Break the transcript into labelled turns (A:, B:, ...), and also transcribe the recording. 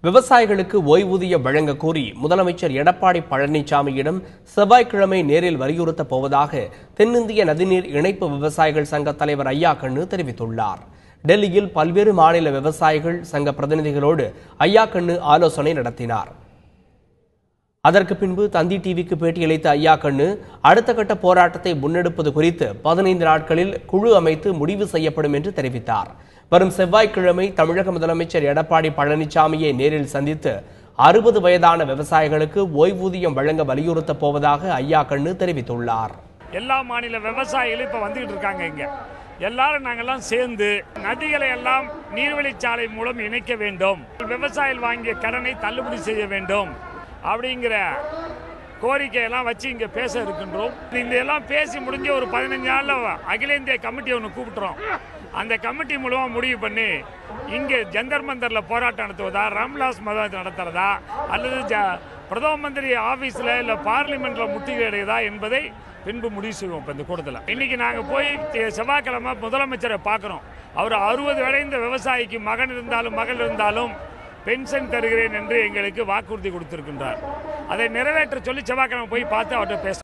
A: விவசாயிகளுக்கு ஓய்வூதியம் வழங்க கோரி முதலமைச்சர் எடப்பாடி பழனிசாமியிடம் செவ்வாய்க்கிழமை நேரில் வலியுறுத்தப் போவதாக தென்னிந்திய நதிநீர் இணைப்பு விவசாயிகள் சங்க தலைவர் ஐயாக்கண்ணு தெரிவித்துள்ளார். டெல்லியில் பல்வேறு மாநில விவசாயிகள் சங்க பிரதிநிதிகளோடு ஐயாக்கண்ணு ஆலோசனை நடத்தினார். அதற்கு பின்பு தந்தி டிவிக்கு பேட்டியளித்த ஐயாக்கண்ணு அடுத்த கட்ட போராட்டத்தை முன்னெடுப்பது குறித்து 15 நாட்களில் குழு அமைத்து முடிவு செய்யப்படும் என்று தெரிவித்தார். வரும் செவ்வாய்க்கிழமை தமிழக முதலமைச்சர் எடப்பாடி பழனிசாமியை நேரில் சந்தித்து 60 வயதான விவசாயிகளுக்கு ஓய்வூதியம் வழங்க வலியுறுத்தப் போவதாக ஐயாக்கண்ணு தெரிவித்துள்ளார்.
B: எல்லா மாநில விவசாயிகளும் இப்ப வந்துகிட்டு இருக்காங்க. இங்க எல்லாரும் நாங்கெல்லாம் சேர்ந்து நதிகளை எல்லாம் நீர்வழிச்சாலை மூலம் இணைக்க வேண்டும், விவசாயிகள் வாங்கிய கடனை தள்ளுபடி செய்ய வேண்டும் அப்படிங்கிற கோரிக்கையெல்லாம் வச்சு இங்க பேச இருக்கின்றோம். இந்த எல்லாம் பேசி முடிஞ்ச ஒரு 15 நாள்ல அகில இந்திய கமிட்டி ஒன்று கூப்பிட்டுறோம். அந்த கமிட்டி மூலமா முடிவு பண்ணி இங்கே ஜந்தர் மந்தர்ல போராட்டம் நடத்துவதா, ராம்விலாஸ் மதம் நடத்துறதா, அல்லது பிரதம மந்திரி ஆபீஸ்ல இல்ல பார்லிமெண்ட்ல முற்றுகையிடுதா என்பதை பின்பு முடிவு செய்வோம். இப்போ இந்த கூட்டத்தில் இன்னைக்கு நாங்கள் போய் செவ்வாய்க்கிழமை முதலமைச்சரை பார்க்குறோம். அவர் 60 வயது விவசாயிக்கு மகன் இருந்தாலும் மகள் இருந்தாலும் பென்ஷன் தருகிறேன் என்று எங்களுக்கு வாக்குறுதி கொடுத்திருக்கின்றார். அதை நிறைவேற்ற சொல்லி செவ்வாய்க்கிழமை போய் பார்த்து அவர்கிட்ட பேச